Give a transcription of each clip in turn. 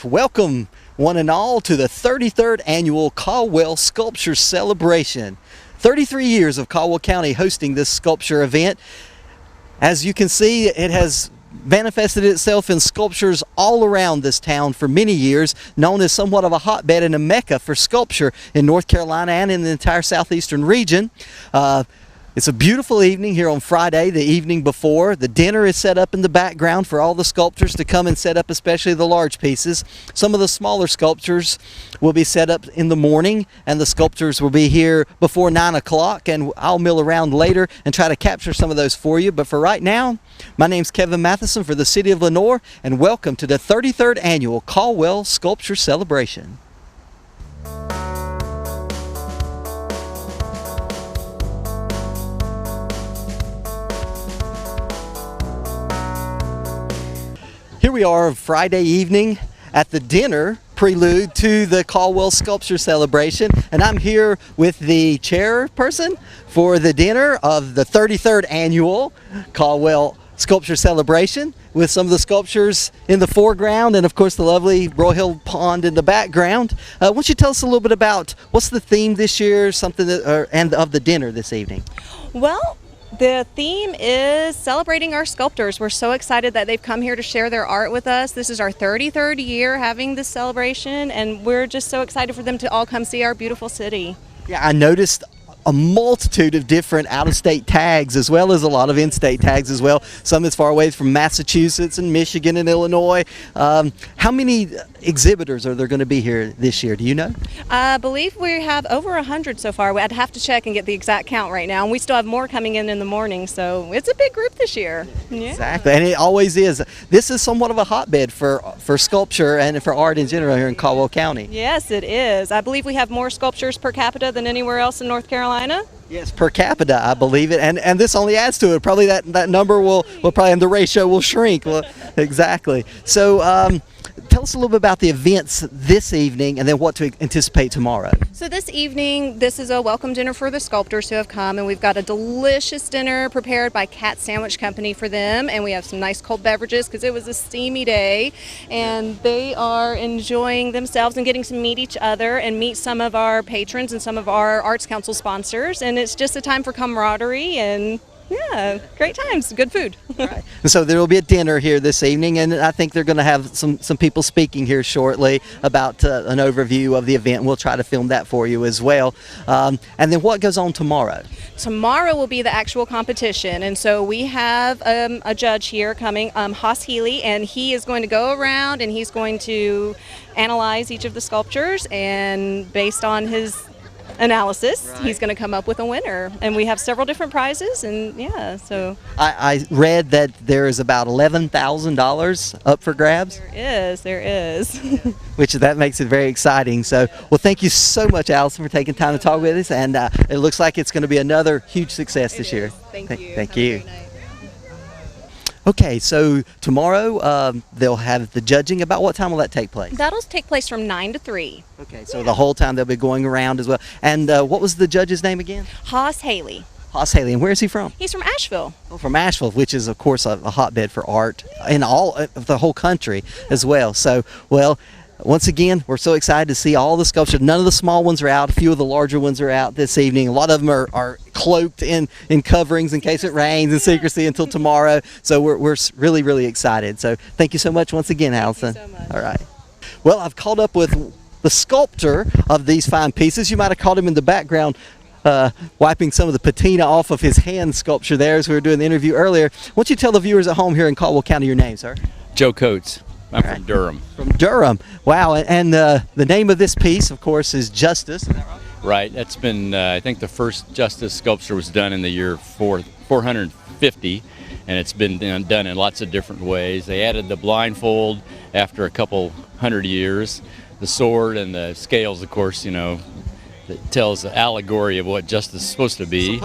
Welcome, one and all, to the 33rd Annual Caldwell Sculpture Celebration. 33 years of Caldwell County hosting this sculpture event. As you can see, it has manifested itself in sculptures all around this town for many years, known as somewhat of a hotbed and a mecca for sculpture in North Carolina and in the entire southeastern region. It's a beautiful evening here on Friday, the evening before. The dinner is set up in the background for all the sculptors to come and set up, especially the large pieces. Some of the smaller sculptures will be set up in the morning, and the sculptors will be here before 9 o'clock, and I'll mill around later and try to capture some of those for you. But for right now, my name's Kevin Matheson for the City of Lenoir, and welcome to the 33rd Annual Caldwell Sculpture Celebration. Here we are Friday evening at the dinner prelude to the Caldwell Sculpture Celebration, and I'm here with the chairperson for the dinner of the 33rd Annual Caldwell Sculpture Celebration, with some of the sculptures in the foreground and of course the lovely Broyhill Pond in the background. Why don't you tell us a little bit about what's the theme this year, and of the dinner this evening? Well, the theme is celebrating our sculptors. We're so excited that they've come here to share their art with us. This is our 33rd year having this celebration, and we're just so excited for them to all come see our beautiful city. Yeah, I noticed a multitude of different out-of-state tags, as well as a lot of in-state tags as well. Some as far away from Massachusetts and Michigan and Illinois. How many exhibitors are there going to be here this year? Do you know? I believe we have over 100 so far. I'd have to check and get the exact count right now, and we still have more coming in the morning, so it's a big group this year. Yeah. Exactly, and it always is. This is somewhat of a hotbed for sculpture and for art in general here in Caldwell County. Yes, it is. I believe we have more sculptures per capita than anywhere else in North Carolina. Yes, per capita, I believe it, and this only adds to it. Probably that number will probably, and the ratio will shrink. Well, exactly. So tell us a little bit about the events this evening and then what to anticipate tomorrow. So this evening, this is a welcome dinner for the sculptors who have come, and we've got a delicious dinner prepared by Cat Sandwich Company for them, and we have some nice cold beverages because it was a steamy day, and they are enjoying themselves and getting to meet each other and meet some of our patrons and some of our Arts Council sponsors, and it's just a time for camaraderie and yeah, great times, good food. Right. So there will be a dinner here this evening, and I think they're going to have some people speaking here shortly about an overview of the event, and we'll try to film that for you as well. And then what goes on tomorrow? Tomorrow will be the actual competition, and so we have a judge here coming, Haas Healy, and he is going to go around and he's going to analyze each of the sculptures, and based on his analysis, he's going to come up with a winner, and we have several different prizes, and yeah, so I read that there is about $11,000 up for grabs. There is Which that makes it very exciting. So well, thank you so much, Allison, for taking time to talk with us, and it looks like it's going to be another huge success this year. Thank you. Thank you. Okay, so tomorrow they'll have the judging. About what time will that take place? That'll take place from 9 to 3. Okay, so the whole time they'll be going around as well. And what was the judge's name again? Haas Haley. Haas Haley. And where is he from? He's from Asheville. Oh, from Asheville, which is, of course, a hotbed for art in all of the whole country as well. So, well, once again, we're so excited to see all the sculptures. None of the small ones are out. A few of the larger ones are out this evening. A lot of them are cloaked in coverings in case it rains, in secrecy until tomorrow. So we're really, really excited. So thank you so much once again, Allison. Thank you so much. All right. Well, I've caught up with the sculptor of these fine pieces. You might have caught him in the background wiping some of the patina off of his hand sculpture there as we were doing the interview earlier. Why don't you tell the viewers at home here in Caldwell County your name, sir? Joe Coates. I'm from Durham. From Durham. Wow. And the name of this piece, of course, is Justice. Is that right? Right. That's been, I think the first Justice sculpture was done in the year 450, and it's been done in lots of different ways. They added the blindfold after a couple hundred years. The sword and the scales, of course, you know, that tells the allegory of what justice is supposed to be.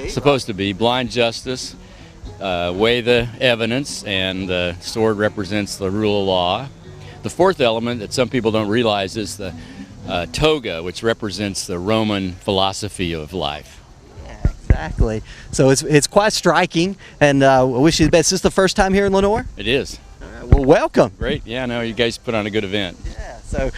Supposed to be. Blind justice. Weigh the evidence, and the sword represents the rule of law. The fourth element that some people don't realize is the toga, which represents the Roman philosophy of life. Yeah, exactly. So it's quite striking, and I wish you the best. Is this the first time here in Lenoir? It is. Well, welcome. Great. Yeah, no, you guys put on a good event. Yeah, so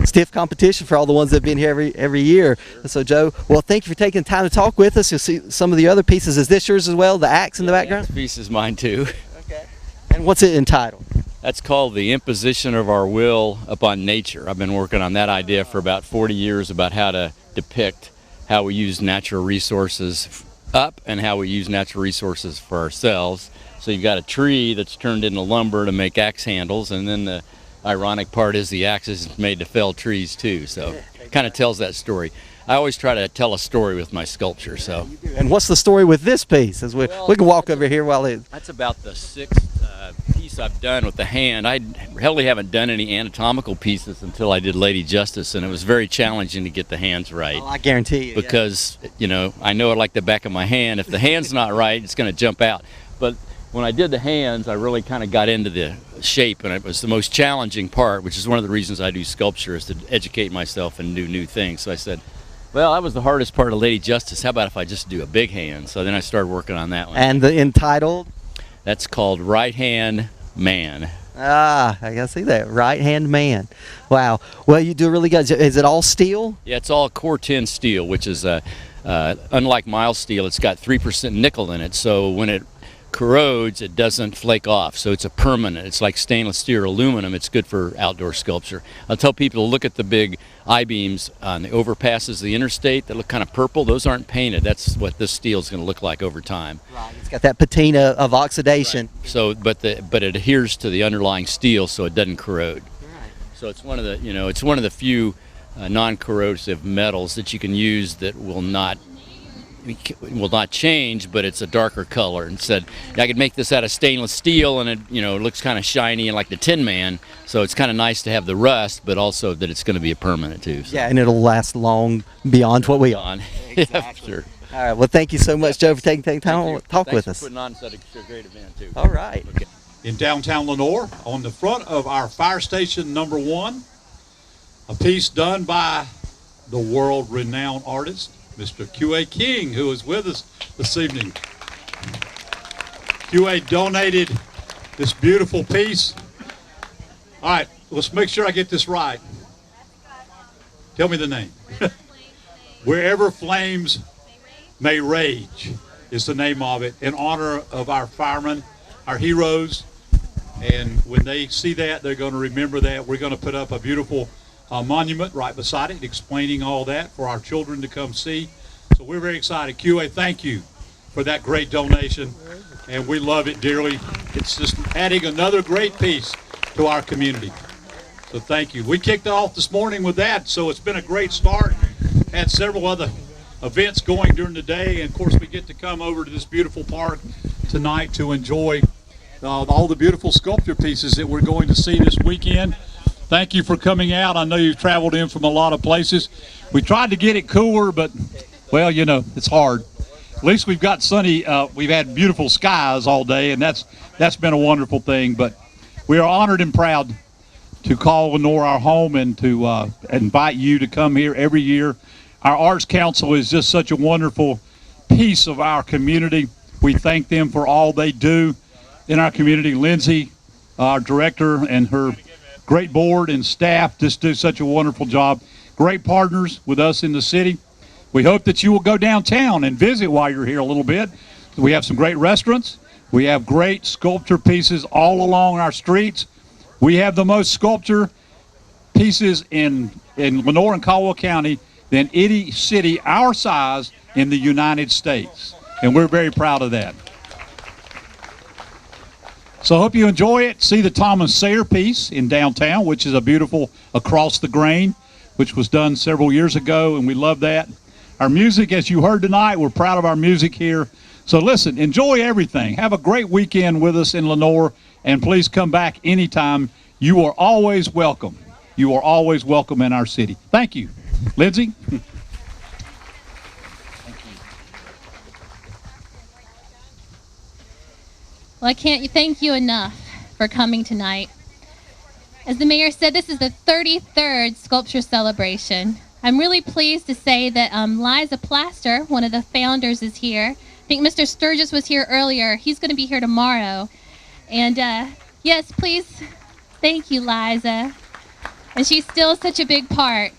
stiff competition for all the ones that have been here every year. Sure. So, Joe, well, thank you for taking the time to talk with us. You'll see some of the other pieces. Is this yours as well, the axe in the background? This piece is mine, too. Okay. And what's it entitled? That's called The Imposition of Our Will Upon Nature. I've been working on that idea for about 40 years about how to depict how we use natural resources up and how we use natural resources for ourselves. So you've got a tree that's turned into lumber to make axe handles, and then the ironic part is the axe is made to fell trees too. So it kind of tells that story. I always try to tell a story with my sculpture. So. And what's the story with this piece? As we can walk over here while it. That's about the sixth piece I've done with the hand. I really haven't done any anatomical pieces until I did Lady Justice, and it was very challenging to get the hands right. Oh, I guarantee you. Because, you know, I know it like the back of my hand. If the hand's not right, it's going to jump out. But when I did the hands, I really kind of got into the shape, and it was the most challenging part, which is one of the reasons I do sculpture, is to educate myself and do new things. So I said, well, that was the hardest part of Lady Justice. How about if I just do a big hand? So then I started working on that one. And the entitled? That's called Right Hand Man. Ah, I gotta see that. Right hand man. Wow. Well, you do really good. Is it all steel? Yeah, it's all core 10 steel, which is unlike mild steel. It's got 3% nickel in it, so when it corrodes, it doesn't flake off. So it's a permanent. It's like stainless steel or aluminum. It's good for outdoor sculpture. I'll tell people to look at the big I-beams on the overpasses of the interstate that look kind of purple. Those aren't painted. That's what this steel is going to look like over time. Right. It's got that patina of oxidation. Right. So, but it adheres to the underlying steel, so it doesn't corrode. Right. So it's one of the, it's one of the few non-corrosive metals that you can use that will not change, but it's a darker color. And said I could make this out of stainless steel, and it looks kind of shiny and like the Tin Man. So it's kind of nice to have the rust, but also that it's going to be a permanent too. So. Yeah, and it'll last long beyond what we are. Exactly. Yeah, sure. All right. Well, thank you so much, Joe, for taking time to talk with us. Thanks for putting on such a great event too. All right. Okay. In downtown Lenoir, on the front of our fire station number 1, a piece done by the world-renowned artist, Mr. Q.A. King, who is with us this evening. Q.A. donated this beautiful piece. All right, let's make sure I get this right. Tell me the name. Wherever Flames May Rage is the name of it, in honor of our firemen, our heroes. And when they see that, they're going to remember that. We're going to put up a beautiful monument right beside it, explaining all that for our children to come see. So we're very excited. QA, thank you for that great donation, and we love it dearly. It's just adding another great piece to our community. So thank you. We kicked off this morning with that, so it's been a great start. Had several other events going during the day, and of course we get to come over to this beautiful park tonight to enjoy all the beautiful sculpture pieces that we're going to see this weekend. Thank you for coming out. I know you've traveled in from a lot of places. We tried to get it cooler, but, well, it's hard. At least we've got sunny, we've had beautiful skies all day, and that's been a wonderful thing. But we are honored and proud to call Lenoir our home and to invite you to come here every year. Our Arts Council is just such a wonderful piece of our community. We thank them for all they do in our community. Lindsay, our director, and her great board and staff just do such a wonderful job. Great partners with us in the city. We hope that you will go downtown and visit while you're here a little bit. We have some great restaurants. We have great sculpture pieces all along our streets. We have the most sculpture pieces in Lenoir and Caldwell County than any city our size in the United States. And we're very proud of that. So I hope you enjoy it. See the Thomas Sayre piece in downtown, which is a beautiful Across the Grain, which was done several years ago, and we love that. Our music, as you heard tonight, we're proud of our music here. So listen, enjoy everything. Have a great weekend with us in Lenoir, and please come back anytime. You are always welcome. You are always welcome in our city. Thank you. Lindsay? Well, I can't thank you enough for coming tonight. As the mayor said, this is the 33rd sculpture celebration. I'm really pleased to say that Liza Plaster, one of the founders, is here. I think Mr. Sturgis was here earlier. He's going to be here tomorrow. And, Yes, please. Thank you, Liza. And she's still such a big part.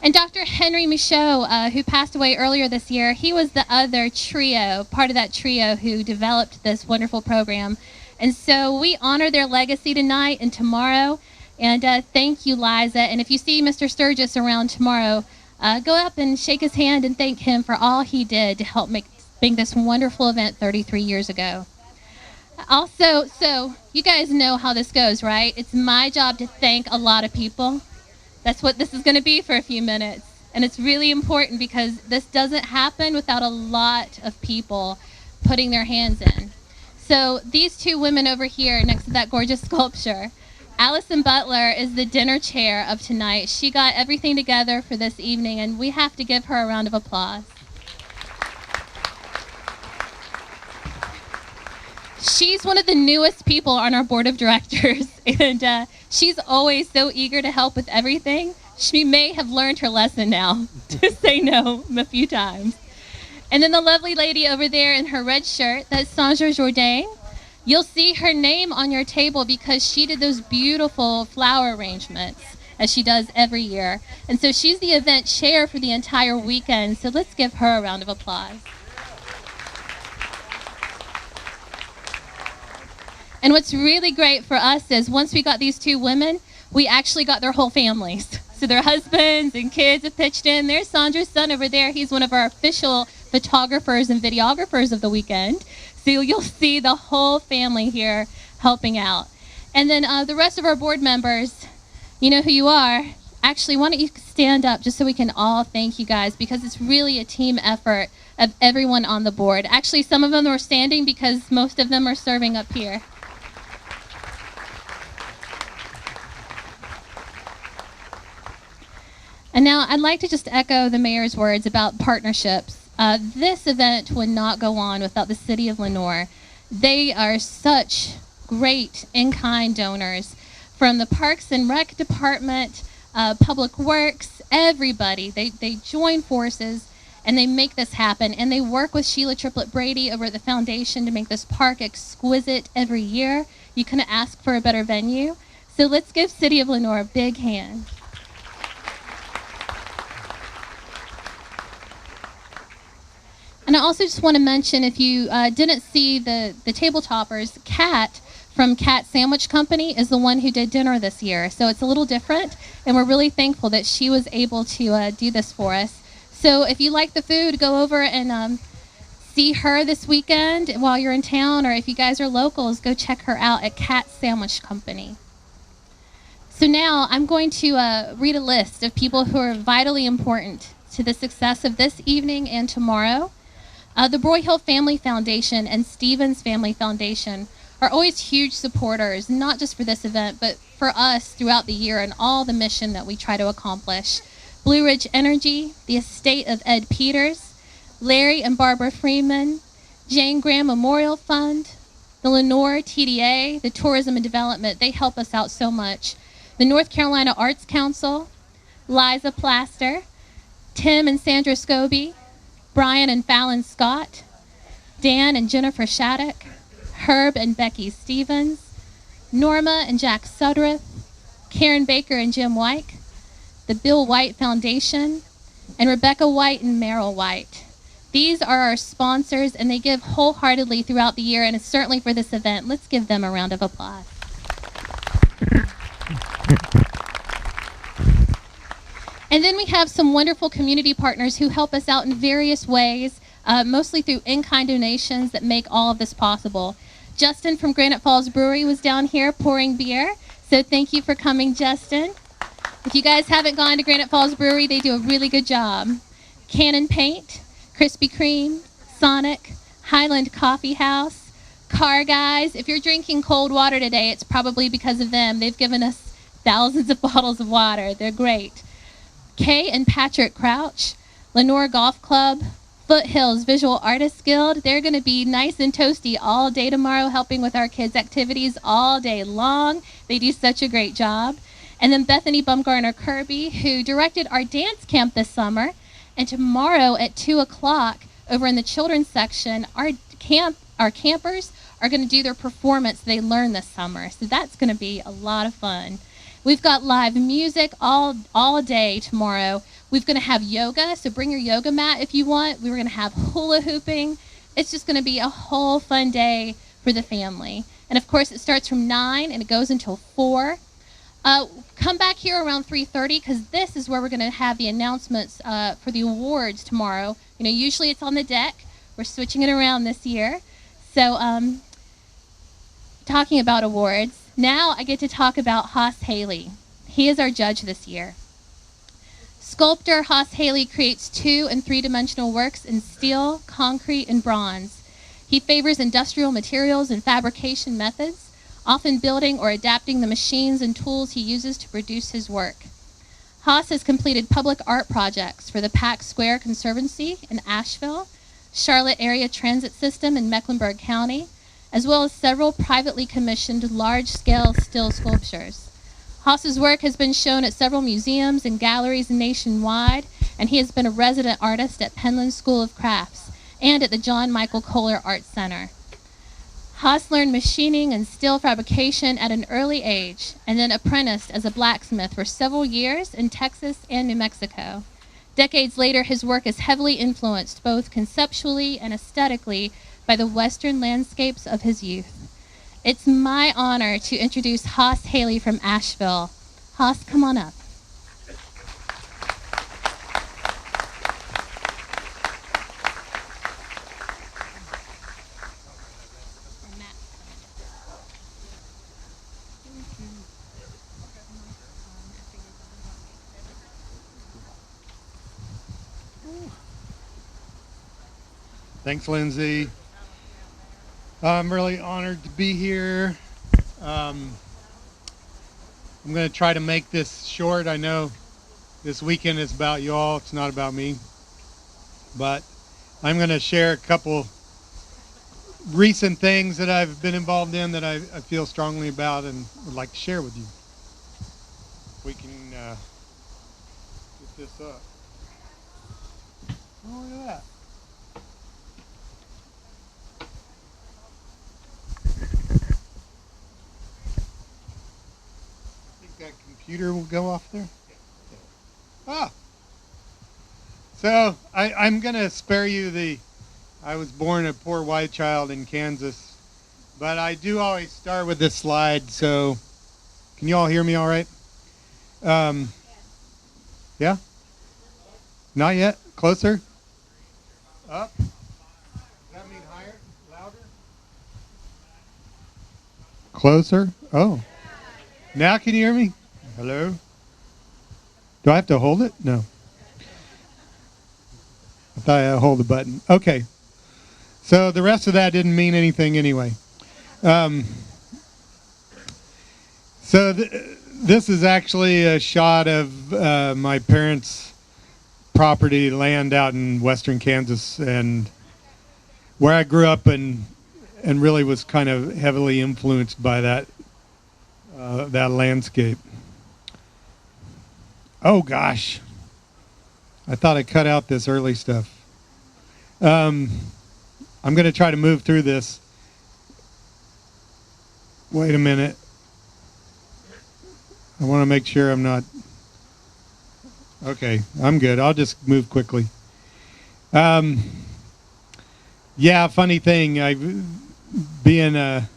And Dr. Henry Michaud, who passed away earlier this year, he was the other trio, part of that trio who developed this wonderful program. And so we honor their legacy tonight and tomorrow. And thank you, Liza. And if you see Mr. Sturgis around tomorrow, go up and shake his hand and thank him for all he did to help make this wonderful event 33 years ago. Also, so you guys know how this goes, right? It's my job to thank a lot of people. That's what this is going to be for a few minutes. And it's really important because this doesn't happen without a lot of people putting their hands in. So these two women over here next to that gorgeous sculpture, Allison Butler is the dinner chair of tonight. She got everything together for this evening, and we have to give her a round of applause. She's one of the newest people on our board of directors, and she's always so eager to help with everything. She may have learned her lesson now to say no a few times. And then the lovely lady over there in her red shirt, that's Sandra Jourdain. You'll see her name on your table because she did those beautiful flower arrangements, as she does every year. And so she's the event chair for the entire weekend, so let's give her a round of applause. And what's really great for us is once we got these two women, we actually got their whole families. So their husbands and kids have pitched in. There's Sandra's son over there. He's one of our official photographers and videographers of the weekend. So you'll see the whole family here helping out. And then the rest of our board members, you know who you are. Actually, why don't you stand up just so we can all thank you guys, because it's really a team effort of everyone on the board. Actually, some of them are standing because most of them are serving up here. And now I'd like to just echo the mayor's words about partnerships. This event would not go on without the city of Lenoir. They are such great in-kind donors. From the Parks and Rec Department, Public Works, everybody, they join forces and they make this happen. And they work with Sheila Triplett Brady over at the foundation to make this park exquisite every year. You couldn't ask for a better venue. So let's give City of Lenoir a big hand. And I also just want to mention, if you didn't see the table toppers, Kat from Kat Sandwich Company is the one who did dinner this year. So it's a little different, and we're really thankful that she was able to do this for us. So if you like the food, go over and see her this weekend while you're in town, or if you guys are locals, go check her out at Kat Sandwich Company. So now I'm going to read a list of people who are vitally important to the success of this evening and tomorrow. The Broyhill Family Foundation and Stevens Family Foundation are always huge supporters, not just for this event, but for us throughout the year and all the mission that we try to accomplish. Blue Ridge Energy, the estate of Ed Peters, Larry and Barbara Freeman, Jane Graham Memorial Fund, the Lenoir TDA, the Tourism and Development, they help us out so much. The North Carolina Arts Council, Liza Plaster, Tim and Sandra Scobie, Brian and Fallon Scott, Dan and Jennifer Shattuck, Herb and Becky Stevens, Norma and Jack Sudworth, Karen Baker and Jim White, the Bill White Foundation, and Rebecca White and Merrill White. These are our sponsors, and they give wholeheartedly throughout the year, and it's certainly for this event. Let's give them a round of applause. And then we have some wonderful community partners who help us out in various ways, mostly through in-kind donations that make all of this possible. Justin from Granite Falls Brewery was down here pouring beer, so thank you for coming, Justin. If you guys haven't gone to Granite Falls Brewery, they do a really good job. Cannon Paint, Krispy Kreme, Sonic, Highland Coffee House, Car Guys. If you're drinking cold water today, it's probably because of them. They've given us thousands of bottles of water. They're great. Kay and Patrick Crouch, Lenoir Golf Club, Foothills Visual Artists Guild. They're going to be nice and toasty all day tomorrow, helping with our kids' activities all day long. They do such a great job. And then Bethany Bumgarner Kirby, who directed our dance camp this summer. And tomorrow at 2 o'clock, over in the children's section, our campers are going to do their performance they learned this summer. So that's going to be a lot of fun. We've got live music all day tomorrow. We're going to have yoga, so bring your yoga mat if you want. We're going to have hula hooping. It's just going to be a whole fun day for the family. And of course, it starts from 9 and it goes until 4. Come back here around 3:30 because this is where we're going to have the announcements for the awards tomorrow. You know, usually it's on the deck. We're switching it around this year. So, talking about awards, now I get to talk about Haas Haley. He is our judge this year. Sculptor Haas Haley creates 2- and 3-dimensional works in steel, concrete, and bronze. He favors industrial materials and fabrication methods, often building or adapting the machines and tools he uses to produce his work. Haas has completed public art projects for the Pack Square Conservancy in Asheville, Charlotte Area Transit System in Mecklenburg County, as well as several privately commissioned large-scale still sculptures. Haas's work has been shown at several museums and galleries nationwide, and he has been a resident artist at Penland School of Crafts and at the John Michael Kohler Art Center. Haas learned machining and steel fabrication at an early age and then apprenticed as a blacksmith for several years in Texas and New Mexico. Decades later, his work is heavily influenced both conceptually and aesthetically by the Western landscapes of his youth. It's my honor to introduce Haas Haley from Asheville. Haas, come on up. Thanks, Lindsay. I'm really honored to be here. I'm going to try to make this short. I know this weekend is about you all. It's not about me. But I'm going to share a couple recent things that I've been involved in that I feel strongly about and would like to share with you. We can get this up. Oh, look at that. That computer will go off there. So I'm going to spare you I was born a poor white child in Kansas, but I do always start with this slide. So can you all hear me all right? Yeah? Not yet? Closer? Up? Does that mean higher? Louder? Closer? Oh. Now can you hear me? Hello? Do I have to hold it? No. I thought I had to hold the button. Okay. So the rest of that didn't mean anything anyway. This is actually a shot of my parents' property land out in western Kansas, and where I grew up and really was kind of heavily influenced by that landscape. Oh gosh, I thought I cut out this early stuff. I'm going to try to move through this. Wait a minute. I want to make sure I'm not. Okay, I'm good. I'll just move quickly. Yeah, funny thing. Being a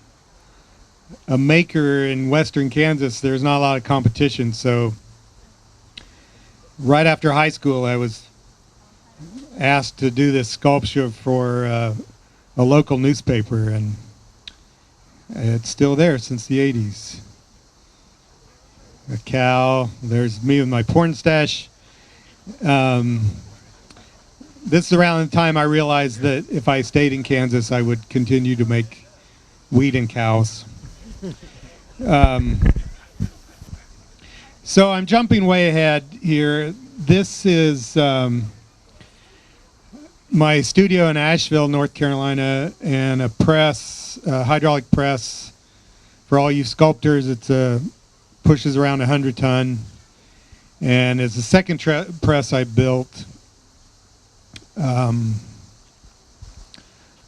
maker in western Kansas, there's not a lot of competition. So right after high school, I was asked to do this sculpture for a local newspaper, and it's still there since the 80s. A cow. There's me with my porn stash. This is around the time I realized that if I stayed in Kansas, I would continue to make wheat and cows. So I'm jumping way ahead here. This is my studio in Asheville, North Carolina, and a press, hydraulic press. For all you sculptors, it's pushes around 100 ton, and it's the second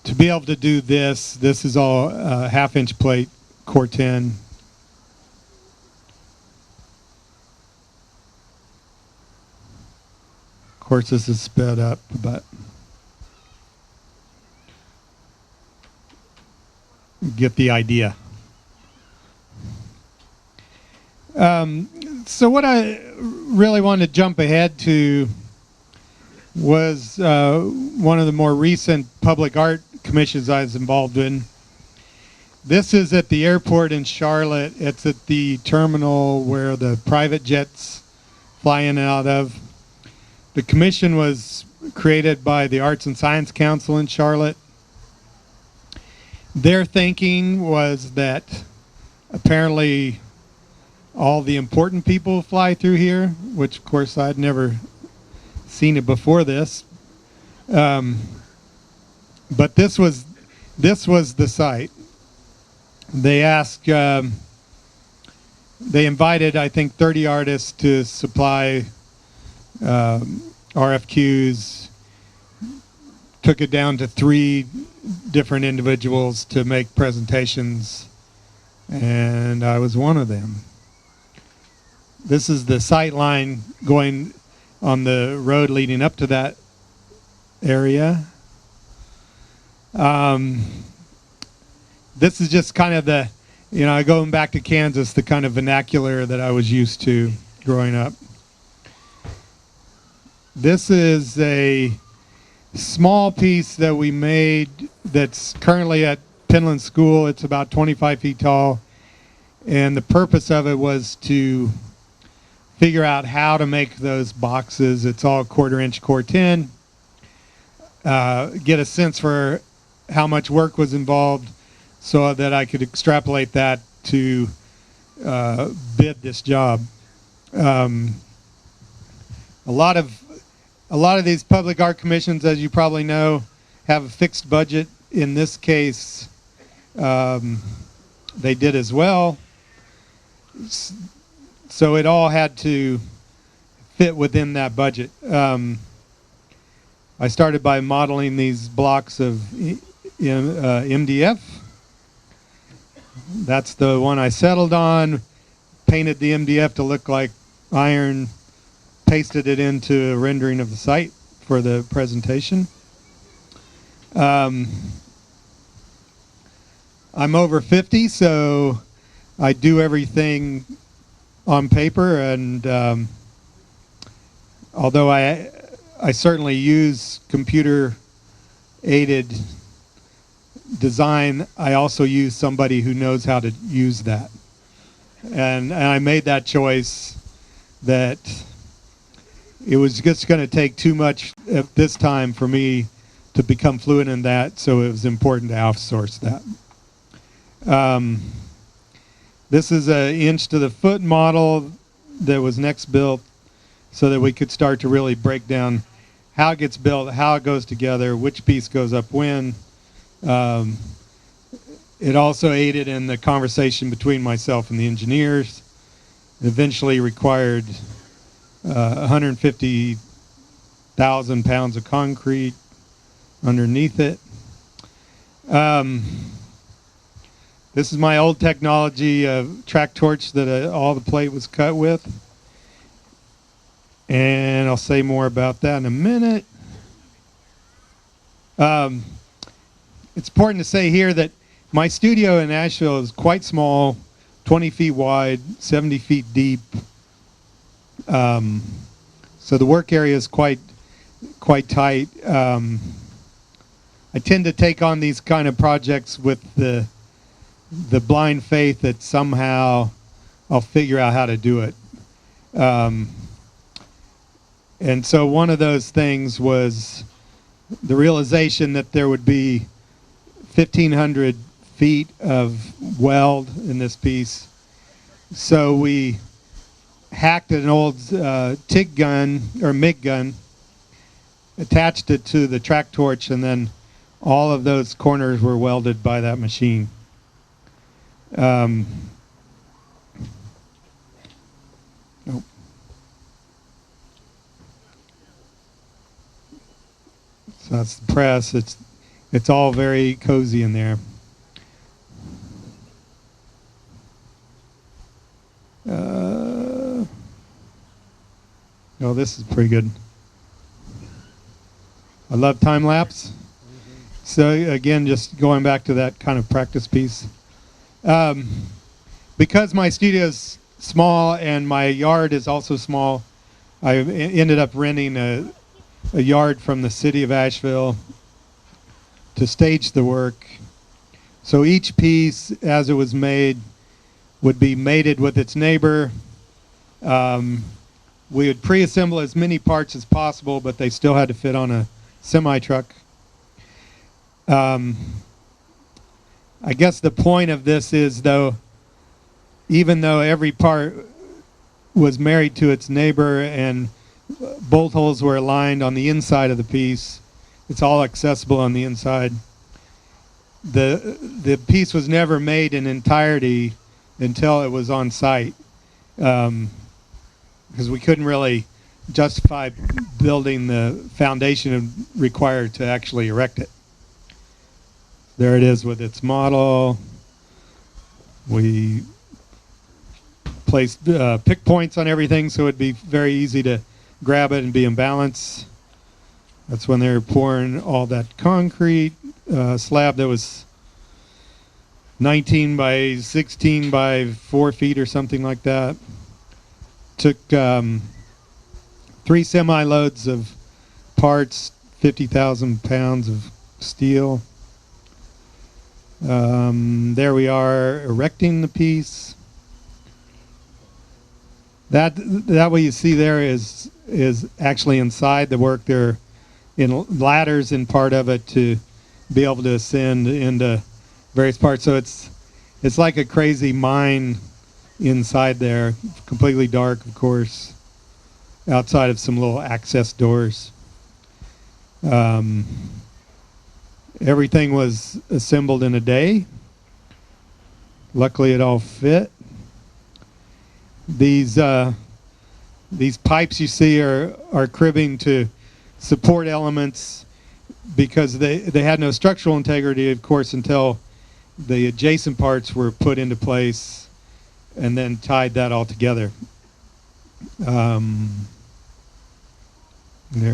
to be able to do this is all half-inch plate Corten. Of course, this is sped up, but get the idea. So what I really wanted to jump ahead to was one of the more recent public art commissions I was involved in. This is at the airport in Charlotte. It's at the terminal where the private jets fly in and out of. The commission was created by the Arts and Science Council in Charlotte. Their thinking was that apparently all the important people fly through here, which of course I'd never seen it before this. But this was the site. They asked, they invited, I think, 30 artists to supply RFQs, took it down to 3 different individuals to make presentations, and I was one of them. This is the sight line going on the road leading up to that area. This is just kind of the, going back to Kansas, the kind of vernacular that I was used to growing up. This is a small piece that we made that's currently at Penland School. It's about 25 feet tall. And the purpose of it was to figure out how to make those boxes. It's all 1/4-inch Corten. Get a sense for how much work was involved so that I could extrapolate that to bid this job. A lot of these public art commissions, as you probably know, have a fixed budget. In this case, they did as well. So it all had to fit within that budget. I started by modeling these blocks of MDF. That's the one I settled on. Painted the MDF to look like iron. Pasted it into a rendering of the site for the presentation. I'm over 50, so I do everything on paper, and although I certainly use computer-aided design, I also use somebody who knows how to use that. And I made that choice that it was just going to take too much at this time for me to become fluent in that, so it was important to outsource that. This is an inch to the foot model that was next built so that we could start to really break down how it gets built, how it goes together, which piece goes up when. It also aided in the conversation between myself and the engineers. It eventually required 150,000 pounds of concrete underneath it. This is my old technology track torch that all the plate was cut with. And I'll say more about that in a minute. It's important to say here that my studio in Nashville is quite small, 20 feet wide, 70 feet deep. So the work area is quite tight. I tend to take on these kind of projects with the blind faith that somehow I'll figure out how to do it. And so one of those things was the realization that there would be 1,500 feet of weld in this piece. So we hacked an old TIG gun or MIG gun, attached it to the track torch, and then all of those corners were welded by that machine. Nope. So that's the press. It's it's all very cozy in there. Oh, this is pretty good. I love time lapse. So again, just going back to that kind of practice piece. Because my studio is small and my yard is also small, I ended up renting a yard from the city of Asheville to stage the work. So each piece, as it was made, would be mated with its neighbor. We would pre-assemble as many parts as possible, but they still had to fit on a semi-truck. I guess the point of this is, though, even though every part was married to its neighbor and bolt holes were aligned on the inside of the piece, it's all accessible on the inside. The piece was never made in entirety until it was on site, because we couldn't really justify building the foundation required to actually erect it. There it is with its model. We placed pick points on everything so it'd be very easy to grab it and be in balance. That's when they were pouring all that concrete slab that was 19 by 16 by 4 feet or something like that. Took 3 semi-loads of parts, 50,000 pounds of steel. There we are erecting the piece. That what you see there is actually inside the work. There in ladders in part of it to be able to ascend into various parts. So it's like a crazy mine inside there, completely dark, of course, outside of some little access doors. Everything was assembled in a day. Luckily, it all fit. These pipes you see are cribbing to support elements because they had no structural integrity, of course, until the adjacent parts were put into place and then tied that all together. There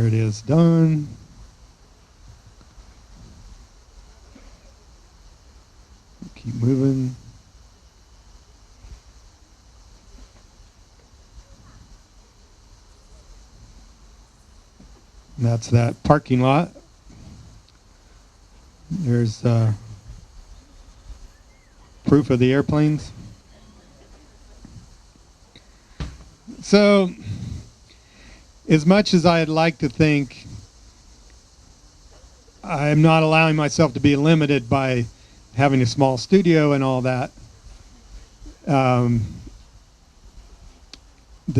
it is, done. Keep moving. And that's that parking lot. There's proof of the airplanes. So, as much as I'd like to think, I'm not allowing myself to be limited by having a small studio and all that. The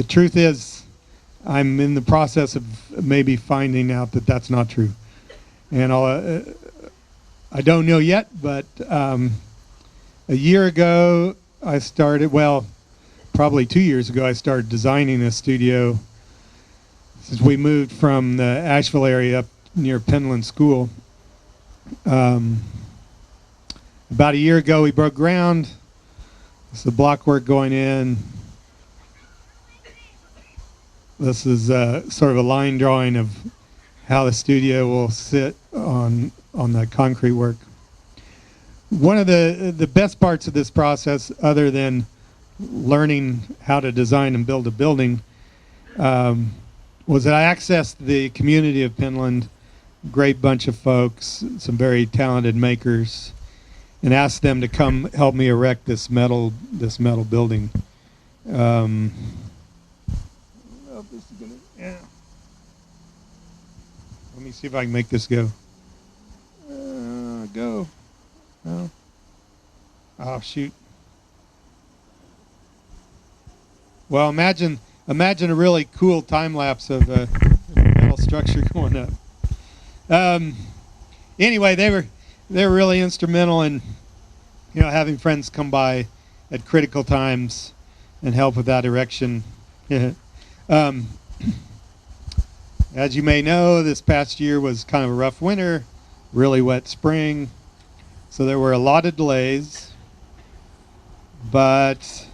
truth is, I'm in the process of maybe finding out that that's not true. And I don't know yet, but a year ago I started, well, probably 2 years ago, I started designing a studio since we moved from the Asheville area up near Penland School. About a year ago, we broke ground. It's the block work going in. This is sort of a line drawing of how the studio will sit on the concrete work. One of the best parts of this process, other than learning how to design and build a building, was that I accessed the community of Penland, great bunch of folks, some very talented makers, and asked them to come help me erect this metal building. Yeah. Let me see if I can make this go. Go. No. Oh, shoot. Well, imagine a really cool time lapse of a metal structure going up. Anyway, they were really instrumental in, having friends come by at critical times and help with that erection. As you may know, this past year was kind of a rough winter. really wet spring. So there were a lot of delays, but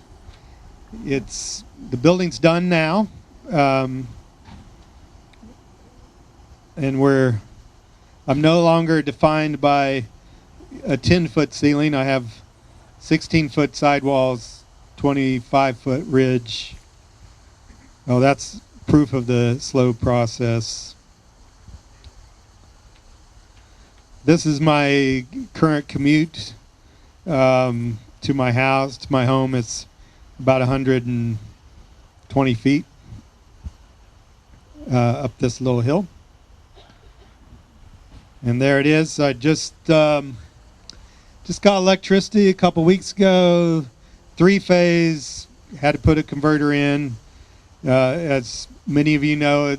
the building's done now. And I'm no longer defined by a 10-foot ceiling. I have 16-foot sidewalls, 25-foot ridge. Oh, that's proof of the slow process. This is my current commute to my house, to my home. It's about 120 feet up this little hill. And there it is. I just got electricity a couple weeks ago, 3-phase, had to put a converter in. As many of you know,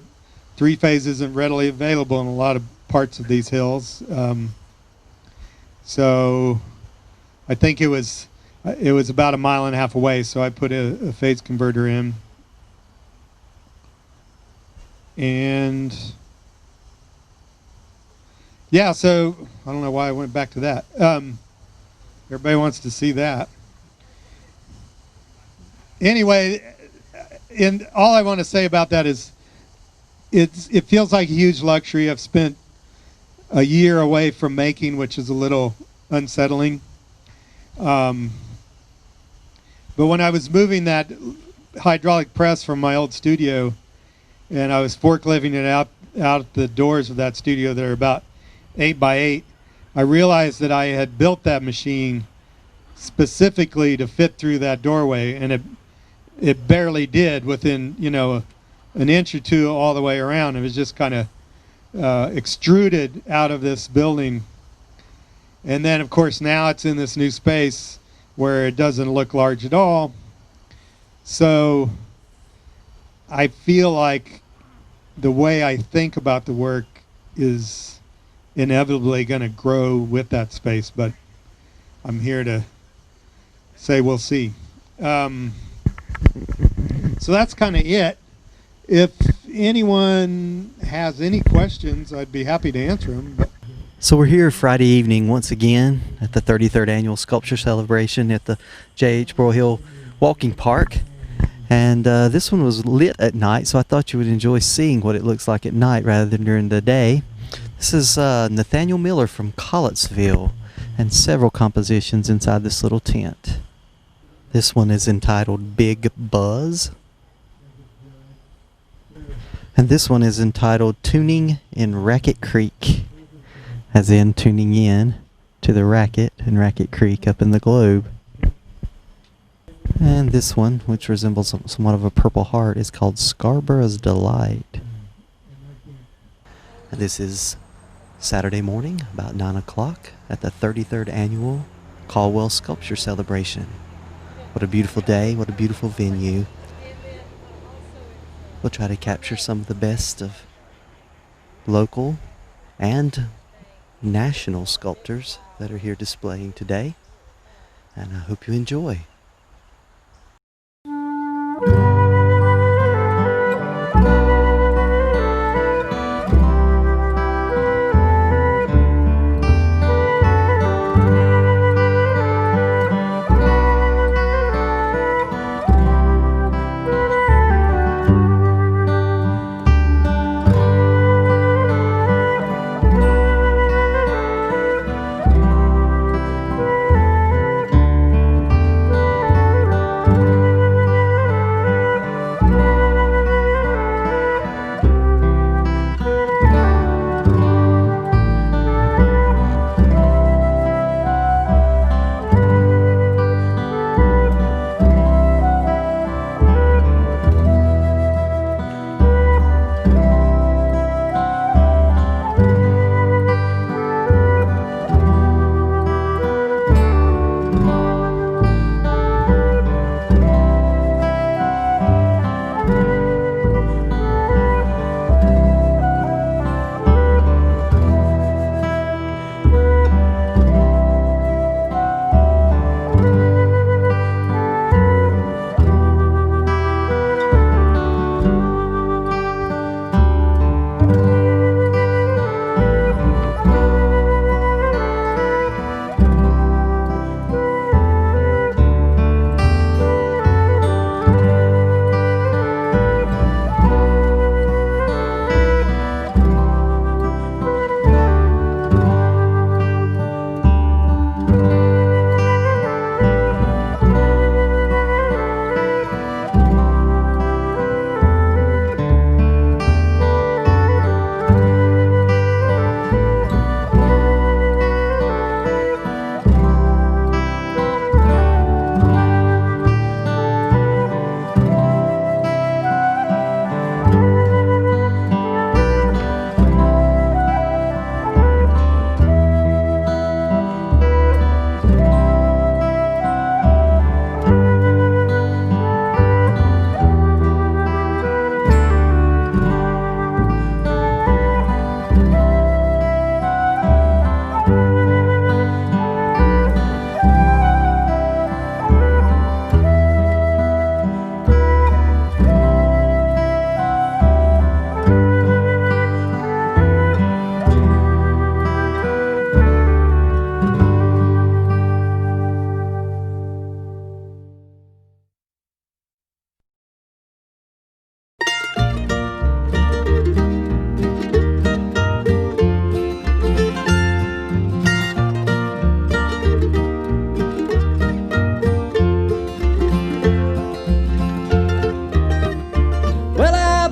3-phase isn't readily available in a lot of parts of these hills. So I think it was about 1.5 miles away, so I put a phase converter in. And yeah, so I don't know why I went back to that. Everybody wants to see that. Anyway, and all I want to say about that is it feels like a huge luxury. I've spent a year away from making, which is a little unsettling. But when I was moving that hydraulic press from my old studio, and I was forklifting it out the doors of that studio that are about 8 by 8, I realized that I had built that machine specifically to fit through that doorway, and it barely did within, an inch or two all the way around. It was just kind of extruded out of this building. And then, of course, now it's in this new space where it doesn't look large at all. So I feel like the way I think about the work is inevitably going to grow with that space, but I'm here to say we'll see. So that's kind of it. If anyone has any questions, I'd be happy to answer them. So we're here Friday evening once again at the 33rd Annual Sculpture Celebration at the J.H. Broyhill Walking Park. And this one was lit at night, so I thought you would enjoy seeing what it looks like at night rather than during the day. This is Nathaniel Miller from Collettsville, and several compositions inside this little tent. This one is entitled Big Buzz. And this one is entitled Tuning in Racket Creek, as in tuning in to the racket in Racket Creek up in the globe. And this one, which resembles somewhat of a purple heart, is called Scarborough's Delight. And this is Saturday morning, about 9 o'clock, at the 33rd Annual Caldwell Sculpture Celebration. What a beautiful day, what a beautiful venue. We'll try to capture some of the best of local and national sculptors that are here displaying today. And I hope you enjoy.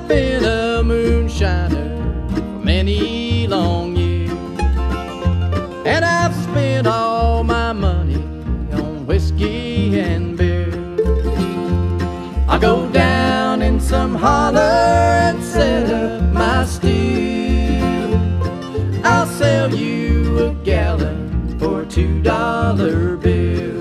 I've been a moonshiner for many long years, and I've spent all my money on whiskey and beer. I go down in some holler and set up my stew. I'll sell you a gallon for a $2 bill.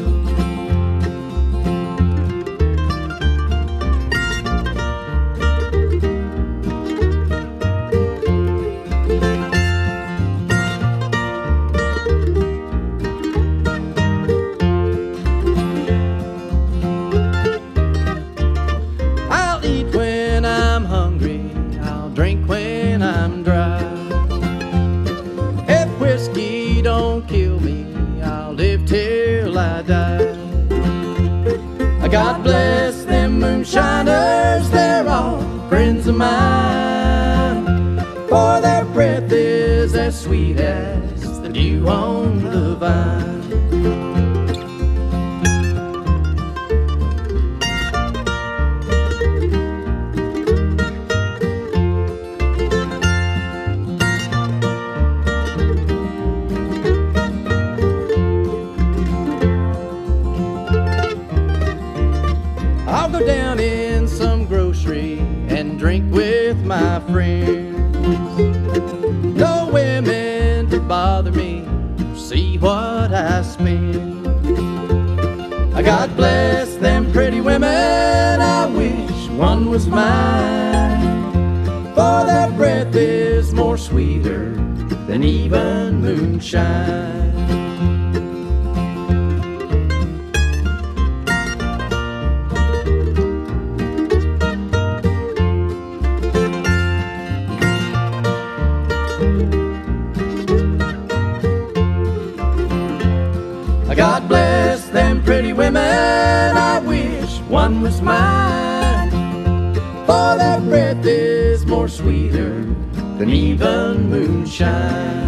God bless them moonshiners, they're all friends of mine, for their breath is as sweet as the dew on the vine. I'll go down in some grocery and drink with my friends. No women to bother me, see what I spend. God bless them pretty women, I wish one was mine, for their breath is more sweeter than even moonshine. God bless them pretty women, I wish one was mine, for their breath is more sweeter than even moonshine.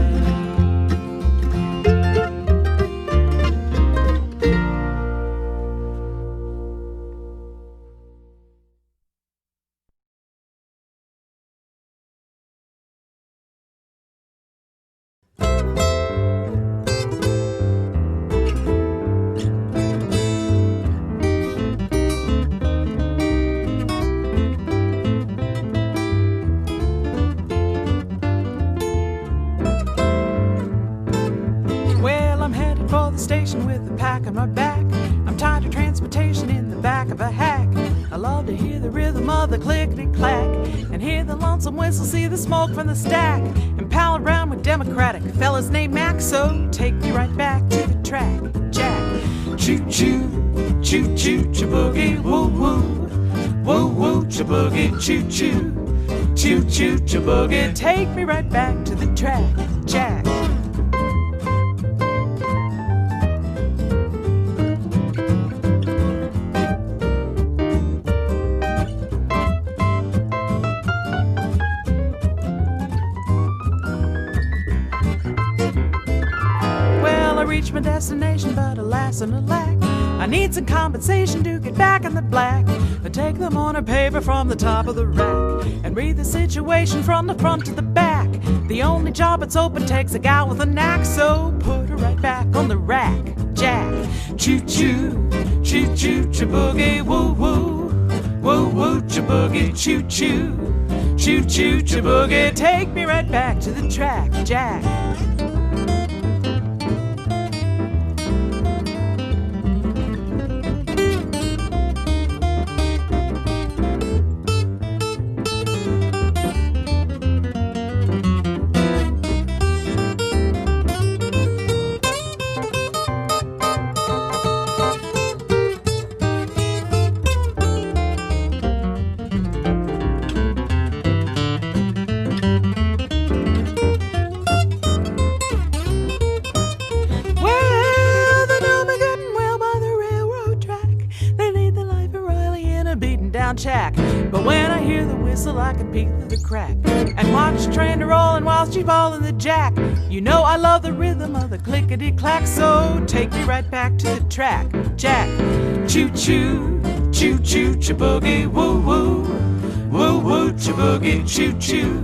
Station with a pack on my back. I'm tired of transportation in the back of a hack. I love to hear the rhythm of the clickety-clack and hear the lonesome whistle, see the smoke from the stack, and pal around with Democratic fellas named Mac. So take me right back to the track, Jack. Choo-choo, choo-choo, cha-boogie, woo-woo, woo-woo, cha-boogie, choo-choo, choo-choo, cha-boogie. Take me right back to the track, Jack. Reach my destination, but alas and alack, I need some compensation to get back in the black. I take the morning paper from the top of the rack and read the situation from the front to the back. The only job that's open takes a gal with a knack, so put her right back on the rack, Jack. Choo-choo, choo-choo, cha-boogie, woo-woo, woo-woo, cha-boogie, choo-choo, choo-choo, cha-boogie. Take me right back to the track, Jack. Shack. But when I hear the whistle, I can peek through the crack and watch the train rollin' while she's ballin' the jack. You know I love the rhythm of the clickety-clack, so take me right back to the track, Jack. Choo-choo, choo-choo, cha-boogie, woo-woo, Woo woo boogie, choo choo,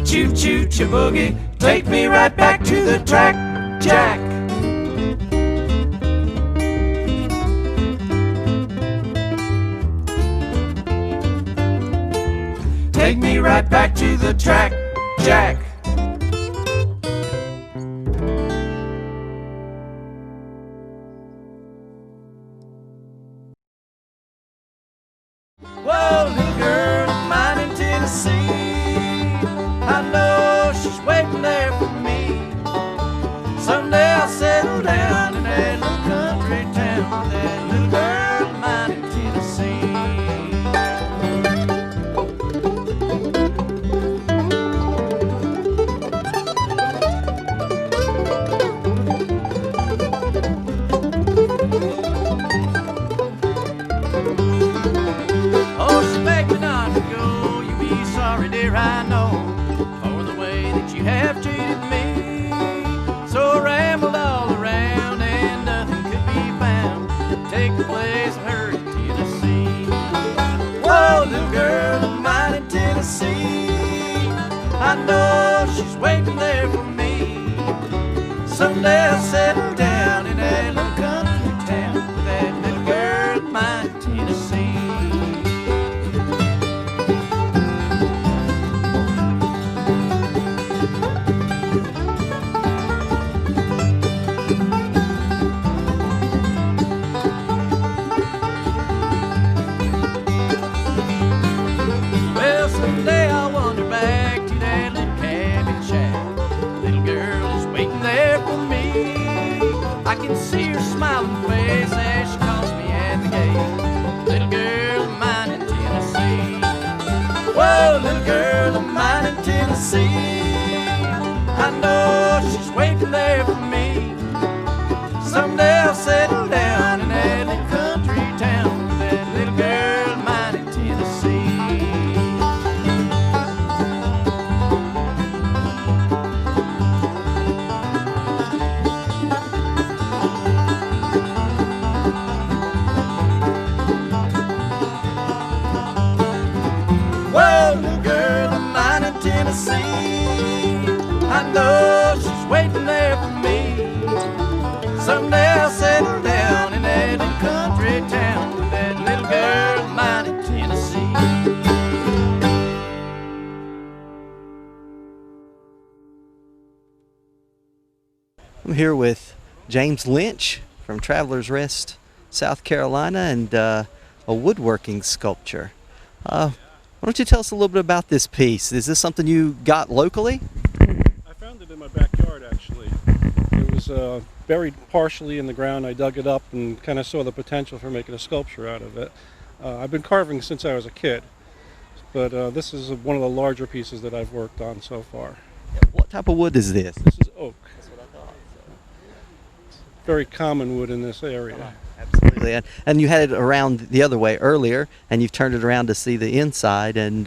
choo choo boogie. Take me right back to the track, Jack. Take me right back to the track, Jack. Whoa, little girl of mine in Tennessee, I know she's waiting there for me. Someday I'll settle down in that little country town with that little girl of mine in Tennessee. Oh, she begged me not to go. You'll be sorry, dear, I know, for the way that you have treated me. So I rambled all around and nothing could be found to take the place of her in Tennessee. Whoa, little girl of mine in Tennessee, I know she's waiting there for me. Someday I'll settle down in that little country town with that little girl of mine in Tennessee. Well, someday I'll wander back to that little cabin shack. Little girl is waiting there for me. I can see her smiling face as she calls me at the gate. Little girl of mine in Tennessee. Whoa, little girl of mine in Tennessee, I know she's waiting there for me. Someday I'll settle down in that little country town with that little girl of mine in Tennessee. Whoa, little girl of mine in Tennessee, I know she's waiting there for me. Someday I'll settle down in that little country town with that little girl of mine in Tennessee. I'm here with James Lynch from Travelers Rest, South Carolina, and a woodworking sculpture. Why don't you tell us a little bit about this piece? Is this something you got locally? I found it in my backyard, actually. It was buried partially in the ground. I dug it up and kind of saw the potential for making a sculpture out of it. I've been carving since I was a kid, but this is one of the larger pieces that I've worked on so far. What type of wood is this? This is oak. That's what I thought. Very common wood in this area. Absolutely. And you had it around the other way earlier, and you've turned it around to see the inside. And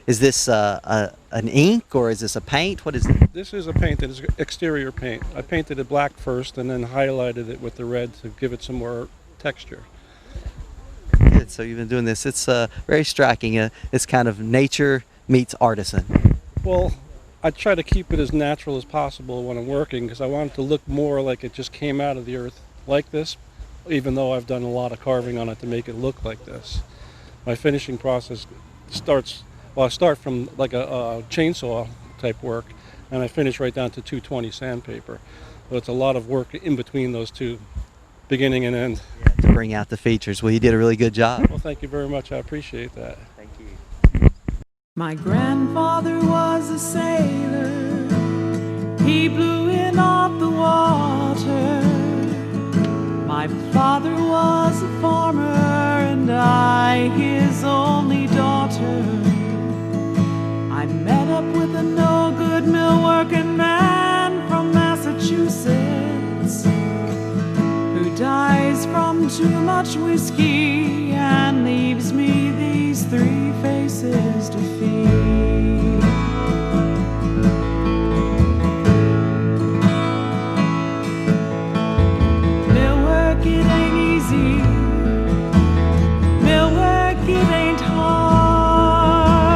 is this an ink, or is this a paint? What is it? This is a paint that is exterior paint. I painted it black first and then highlighted it with the red to give it some more texture. Good. So you've been doing this. It's very striking. It's kind of nature meets artisan. Well, I try to keep it as natural as possible when I'm working because I want it to look more like it just came out of the earth like this, even though I've done a lot of carving on it to make it look like this. My finishing process starts, well, I start from like a chainsaw type work, and I finish right down to 220 sandpaper. So it's a lot of work in between those two, beginning and end. To bring out the features. Well, you did a really good job. Well, thank you very much. I appreciate that. Thank you. My grandfather was a sailor. He blew in off the water. My father was a farmer, and I his only daughter. I met up with a no-good mill-working man from Massachusetts who dies from too much whiskey and leaves me these three faces to feed. Mill work, it ain't easy. Mill work, it ain't hard.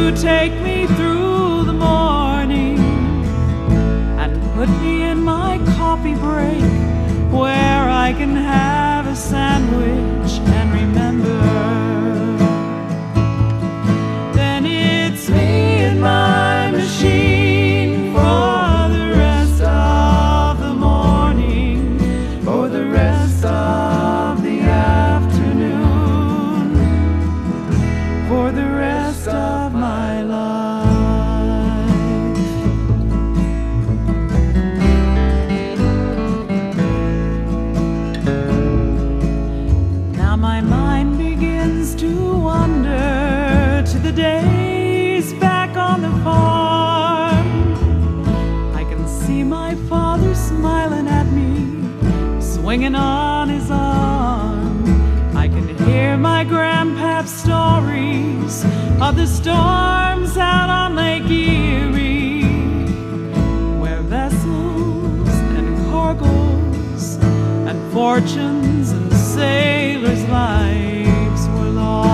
to take me through the morning and put me in my coffee break where I can have a sandwich and remember. Then it's me and my machine for the rest of the morning, for the rest of the afternoon, for the rest of my life. Now my mind begins to wander to the days back on the farm. I can see my father smiling at me, swinging on his arm. I can hear my grandpa's stories of the storms out on Lake Erie, where vessels and cargoes and fortunes and sailors' lives were lost.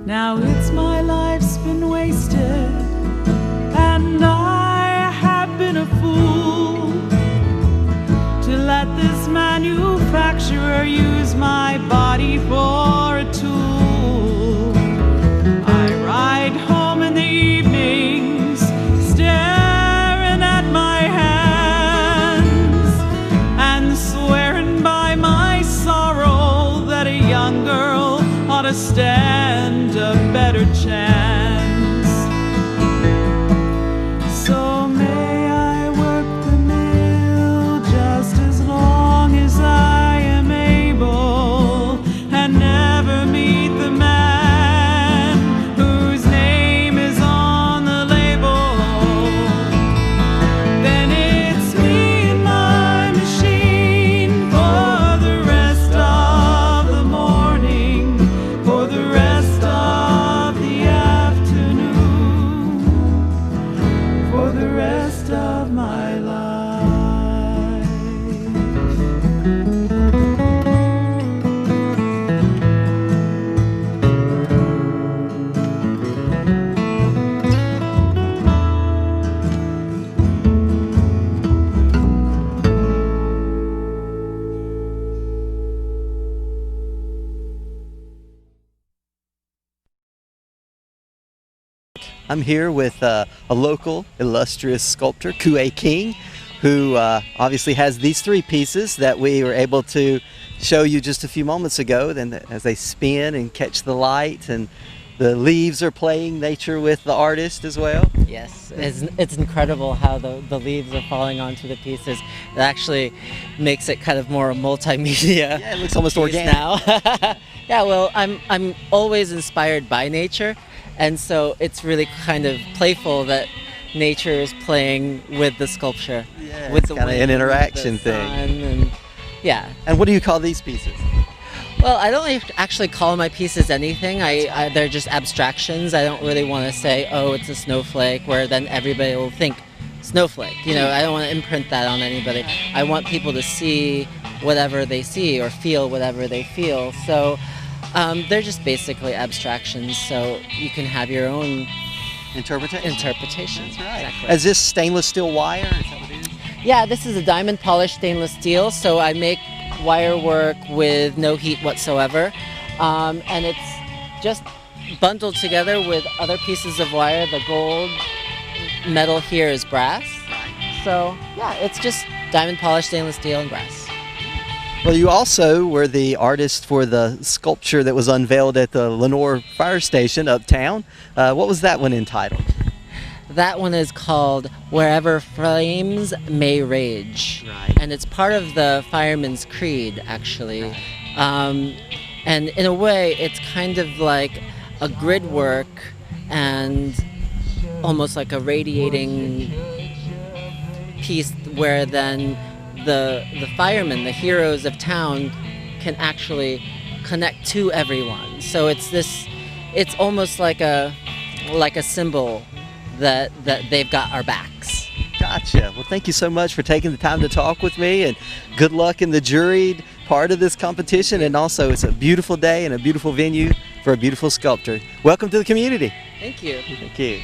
Now it's my life's been wasted, and I have been a fool to let this manufacturer use my body for a tool. I ride home in the evenings, staring at my hands and swearing by my sorrow that a young girl ought to stand a better chance. So may I work the mill just as long as I am able, and never meet the man whose name is on the label. Then it's me and my machine for the rest of the morning, for the rest of the afternoon, for the rest of my life. I'm here with a local illustrious sculptor, Kue King, who obviously has these three pieces that we were able to show you just a few moments ago. Then as they spin and catch the light, and the leaves are playing nature with the artist as well. Yes, it's incredible how the leaves are falling onto the pieces. It actually makes it kind of more multimedia. Yeah, it looks almost piece organic now. Yeah, well, I'm always inspired by nature, and so it's really kind of playful that nature is playing with the sculpture. Yeah, with it's the kinda an wind, interaction the thing. sun, and yeah. And what do you call these pieces? Well, I don't actually call my pieces anything. They're just abstractions. I don't really want to say, oh, it's a snowflake, where then everybody will think snowflake. You know, I don't want to imprint that on anybody. I want people to see whatever they see or feel whatever they feel. So they're just basically abstractions. So you can have your own Interpretation. That's right. Exactly. Is this stainless steel wire? Is that what it is? Yeah, this is a diamond polished stainless steel. So I make wire work with no heat whatsoever, and it's just bundled together with other pieces of wire. The gold metal here is brass, so yeah, it's just diamond polished stainless steel and brass. Well, you also were the artist for the sculpture that was unveiled at the Lenore Fire Station uptown. What was that one entitled? That one is called Wherever Flames May Rage. Right. And it's part of the Fireman's Creed, actually. And in a way, it's kind of like a grid work and almost like a radiating piece where then the firemen, the heroes of town, can actually connect to everyone. So it's almost like a symbol that they've got our backs. Gotcha. Well, thank you so much for taking the time to talk with me, and good luck in the juried part of this competition. And also, it's a beautiful day and a beautiful venue for a beautiful sculptor. Welcome to the community. Thank you. Thank you.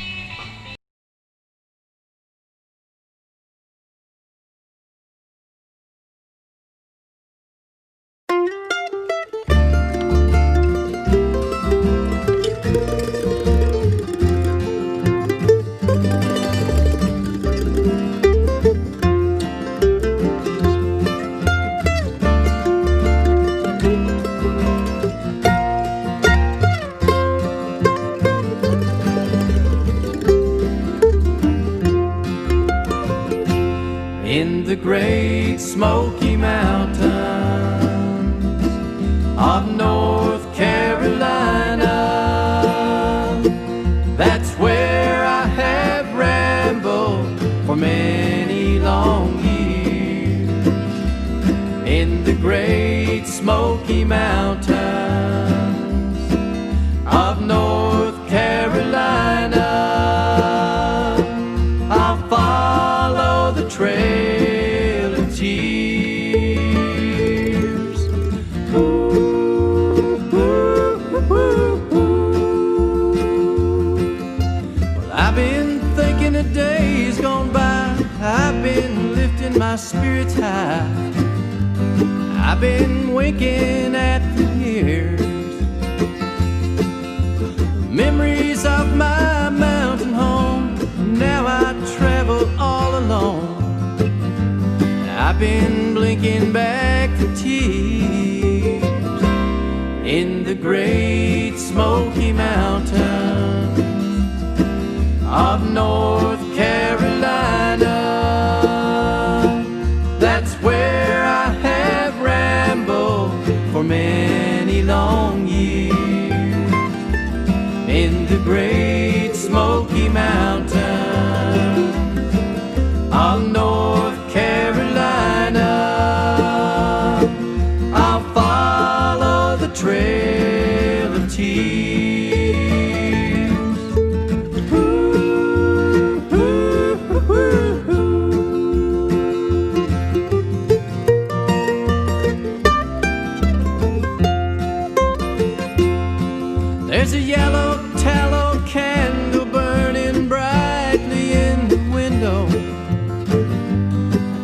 In the great Smoky Mountains of North Carolina, that's where I have rambled for many long years. In the great Smoky Mountains of North Carolina, I'll follow the trail of tears. Ooh, ooh, ooh, ooh. Well, I've been thinking of days gone by. I've been lifting my spirits high. I've been winking at the years. Memories of my mountain home. Now I travel all alone. I've been blinking back the tears in the great Smoky Mountains of North Carolina. That's where I have rambled for many long years. In the great Smoky Mountains of North Carolina, I'll follow the trail of tears. Ooh, ooh, ooh, ooh. There's a yellow tallow candle burning brightly in the window,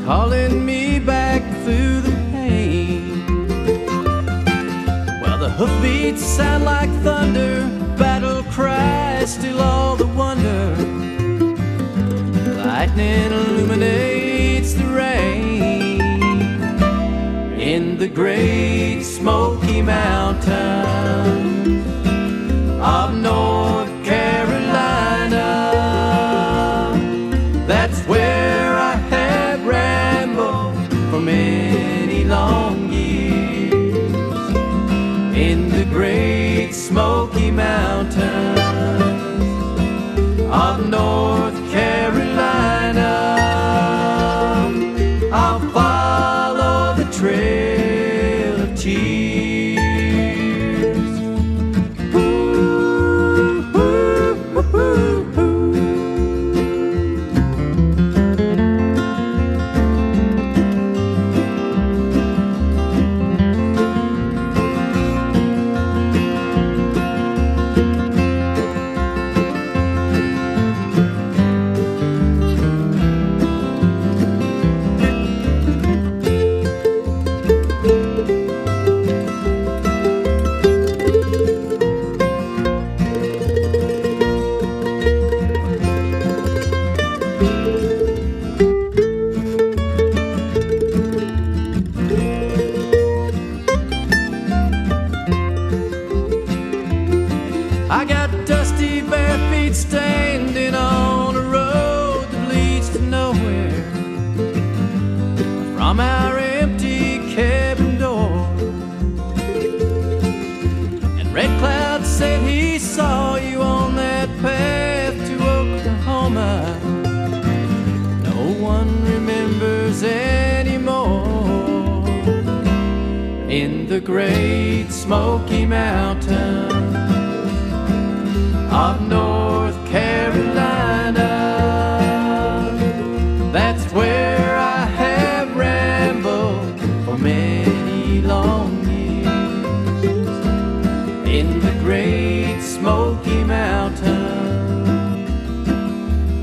calling me back through the pain. Well, the hoofbeats sound like thunder, battle cries still all the wonder. Lightning illuminates the rain in the great Smoky Mountains of North Carolina. That's where I have rambled for many long years. In the great Smoky Mountains of North Carolina, I'll follow the trail of tears. Ooh, ooh, ooh, ooh. Great Smoky Mountains of North Carolina. That's where I have rambled for many long years, in the Great Smoky Mountains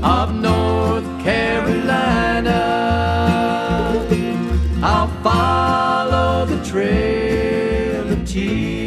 of North Carolina. I'll follow the trail of tears.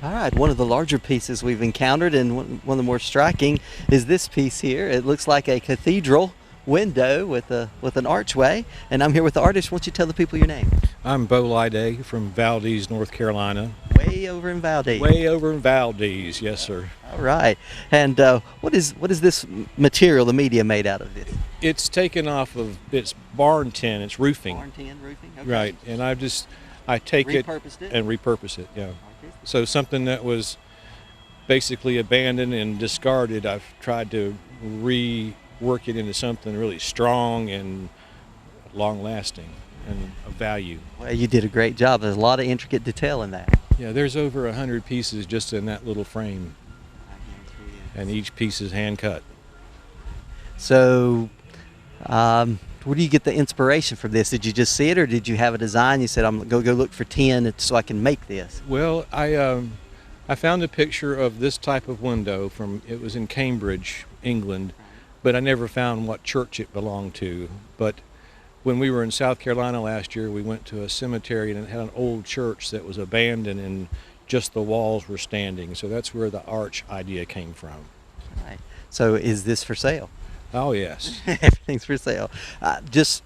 All right, one of the larger pieces we've encountered, and one of the more striking, is this piece here. It looks like a cathedral window with an archway, and I'm here with the artist. Why don't you tell the people your name? I'm Bo Lyday from Valdez, North Carolina. Way over in Valdez. Way over in Valdez, yes, sir. All right, and what is this material, the media, made out of this? It's taken off of its barn tin. It's roofing. Barn tin roofing. Okay. Right, and I take Repurposed it and repurpose it. Yeah. So something that was basically abandoned and discarded, I've tried to rework it into something really strong and long-lasting and of value. Well, you did a great job. There's a lot of intricate detail in that. Yeah, there's over 100 pieces just in that little frame, and each piece is hand cut. So, where do you get the inspiration from this? Did you just see it, or did you have a design? You said, "I'm gonna go look for 10 so I can make this." Well, I found a picture of this type of window it was in Cambridge, England, but I never found what church it belonged to. But when we were in South Carolina last year, we went to a cemetery and it had an old church that was abandoned and just the walls were standing. So that's where the arch idea came from. Right. So is this for sale? Oh, yes. Everything's for sale. Just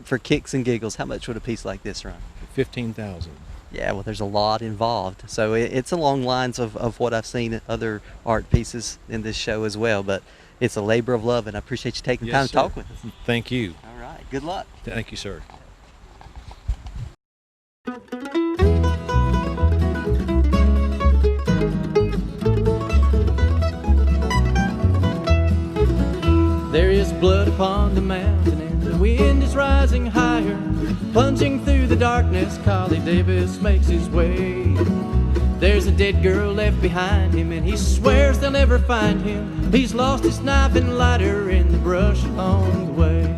for kicks and giggles, how much would a piece like this run? $15,000. Yeah, well, there's a lot involved. So it's along lines of what I've seen at other art pieces in this show as well. But it's a labor of love, and I appreciate you taking the time to talk with us. Thank you. All right. Good luck. Thank you, sir. There is blood upon the mountain and the wind is rising higher. Plunging through the darkness, Collie Davis makes his way. There's a dead girl left behind him and he swears they'll never find him. He's lost his knife and lighter in the brush along the way.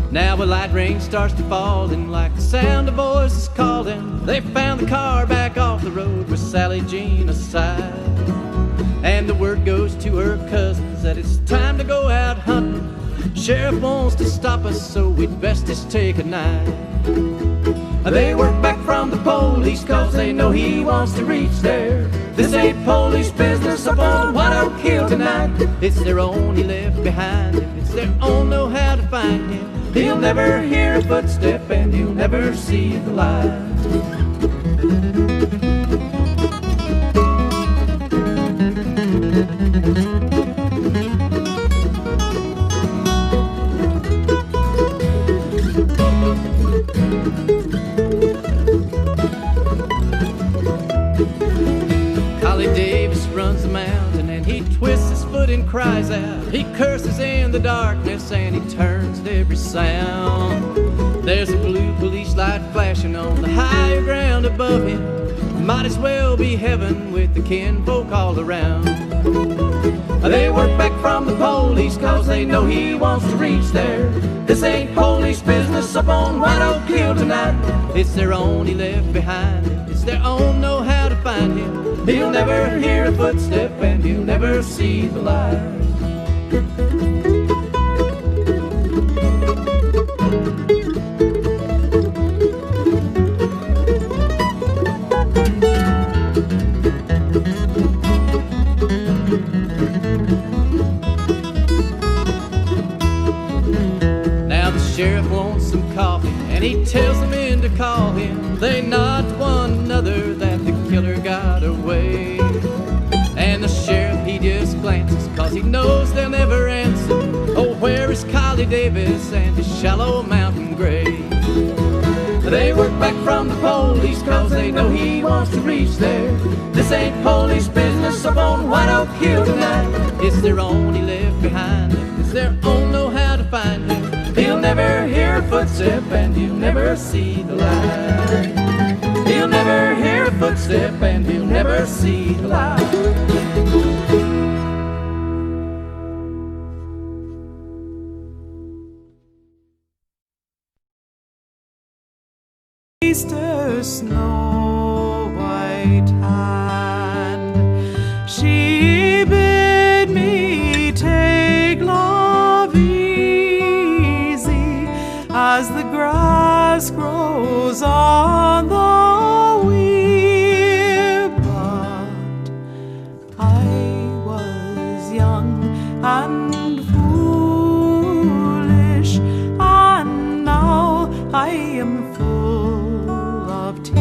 Now a light rain starts to fall and like the sound of voices calling, they found the car back off the road with Sally Jean aside. And the word goes to her cousins that it's time to go out hunting. Sheriff wants to stop us, so we'd best just take a night. They work back from the police cause they know he wants to reach there. This ain't police business up on White Oak Hill tonight. It's their own he left behind him. It's their own know how to find him. He'll never hear a footstep and he'll never see the light. Collie Davis runs the mountain and he twists his foot and cries out. He curses in the darkness and he turns to every sound. There's a blue police light flashing on the higher ground above him. Might as well be heaven with the kinfolk all around. They work back from the police cause they know he wants to reach there. This ain't police business up on White Oak Hill tonight. It's their own he left behind him. It's their own know how to find him. He'll never hear a footstep and he'll never see the light. Sheriff wants some coffee and he tells the men to call him. They nod to one another that the killer got away. And the sheriff he just glances cause he knows they'll never answer. Oh, where is Collie Davis and his shallow mountain grave? They work back from the police cause they know he wants to reach there. This ain't police business up on White Oak Hill tonight. It's their own he left behind him. It's their own know how to find him. He'll never hear a footstep and he'll never see the light. He'll never hear a footstep and he'll never see the light. Easter snow white hand, she bid me take love easy as the grass grows on the weir. But I was young and foolish, and now I am full of tears.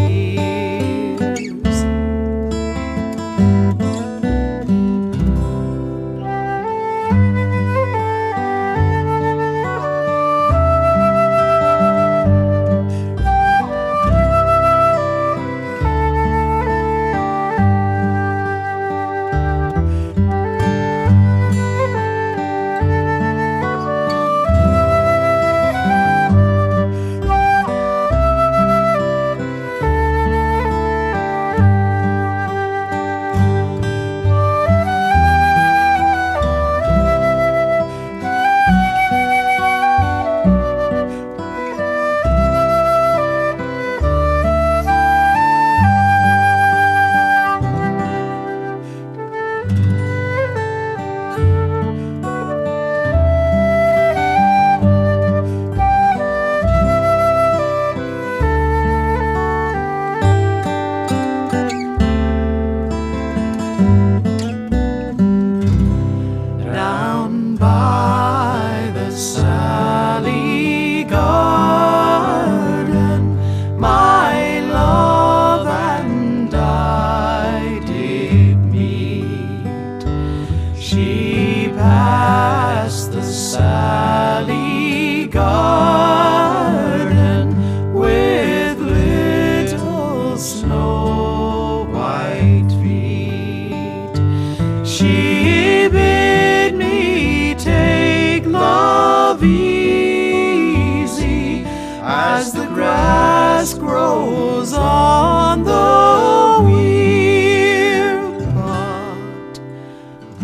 as the grass grows on the wheel. But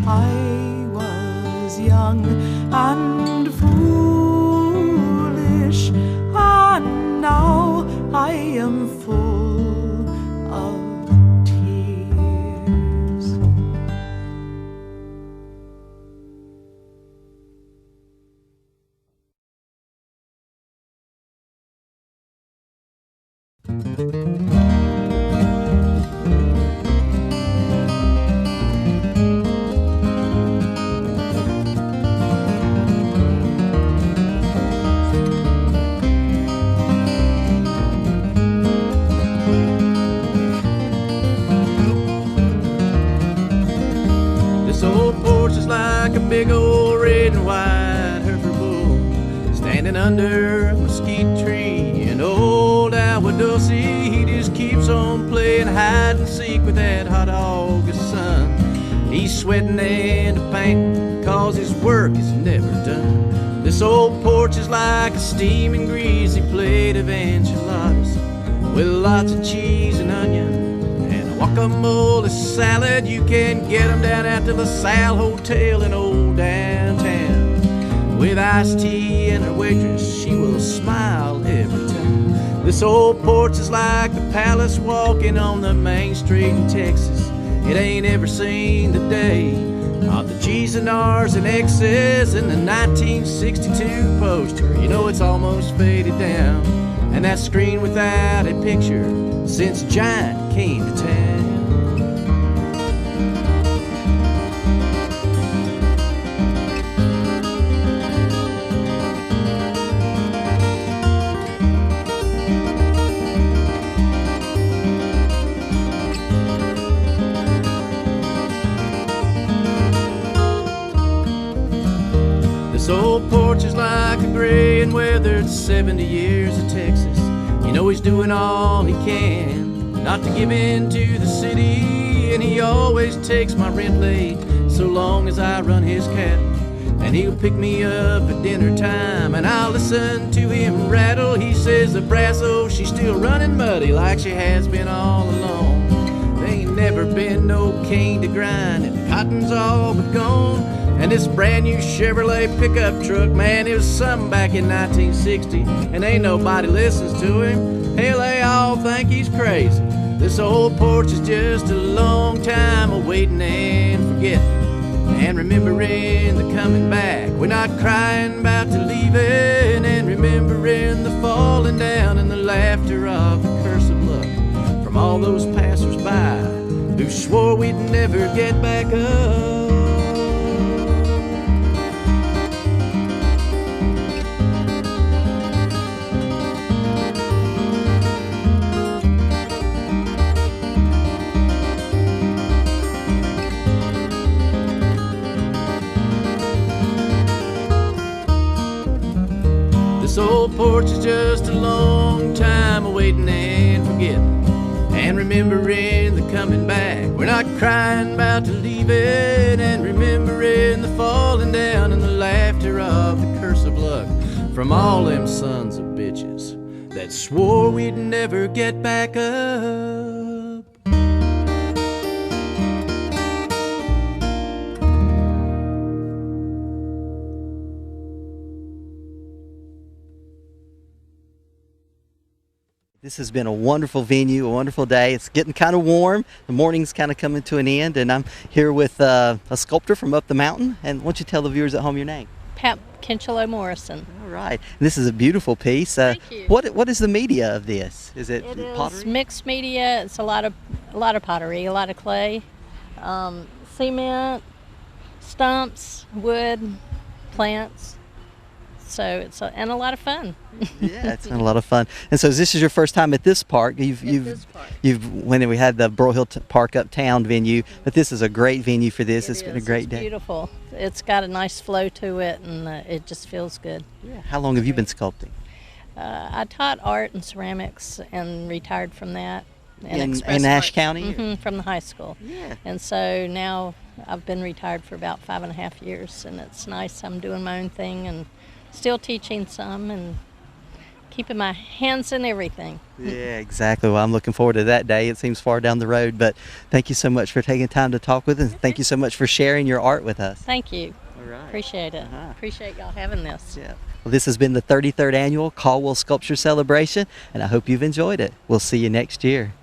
I was young and foolish, and now I am full of tears. This old porch is like a big old red and white Hereford bull standing under a mesquite tree. And old Alwadossi, he just keeps on playing hide and seek with that hot August sun. He's sweating and panting 'cause his work is never done. This old porch is like a steaming greasy plate of enchiladas with lots of cheese and onion and a guacamole salad. You can get 'em down at the LaSalle Hotel in old downtown. With iced tea and her waitress, she will smile every time. This old porch is like the palace walking on the main street in Texas. It ain't ever seen the day of the G's and R's and X's in the 1962 poster. You know it's almost faded down, and that screen without a picture since Giant came to town. This old porch is like a gray and weathered 70 years of Texas. You know he's doing all he can not to give in to the city, and he always takes my rent late so long as I run his cattle. And he'll pick me up at dinner time, and I'll listen to him rattle. He says the Brasso, she's still running muddy like she has been all along. There ain't never been no cane to grind, and cotton's all but gone. And this brand new Chevrolet pickup truck, man, it was something back in 1960, and ain't nobody listens to him. Hell, they all think he's crazy. This old porch is just a long time of waiting and forgetting and remembering the coming back. We're not crying about the leaving, and remembering the falling down and the laughter of the curse of luck from all those passers-by who swore we'd never get back up. This old porch is just a long time of waiting and forgetting and remembering the coming back. We're not crying about the leaving, and remembering the falling down and the laughter of the curse of luck from all them sons of bitches that swore we'd never get back up. This has been a wonderful venue, a wonderful day. It's getting kind of warm. The morning's kind of coming to an end, and I'm here with a sculptor from up the mountain. And why don't you tell the viewers at home your name? Pat Kinchelo Morrison. All right. And this is a beautiful piece. Thank you. What is the media of this? Is it It pottery? is mixed media. It's a lot of pottery, a lot of clay, cement, stumps, wood, plants. So it's and a lot of fun. Yeah, it's been a lot of fun. And so this is your first time at this park. When we had the Brohill Park Uptown venue, but this is a great venue for this. It's been a great day. Beautiful. It's got a nice flow to it, and it just feels good. Yeah. How long have you been sculpting? I taught art and ceramics and retired from that. In Ashe County? Mm-hmm, from the high school. Yeah. And so now I've been retired for about 5.5 years, and it's nice. I'm doing my own thing and still teaching some and keeping my hands in everything. Yeah, exactly. Well, I'm looking forward to that day. It seems far down the road, but thank you so much for taking time to talk with us. Thank you so much for sharing your art with us. Thank you. All right. Appreciate it. Appreciate y'all having this. Yeah. Well, this has been the 33rd Annual Caldwell Sculpture Celebration, and I hope you've enjoyed it. We'll see you next year.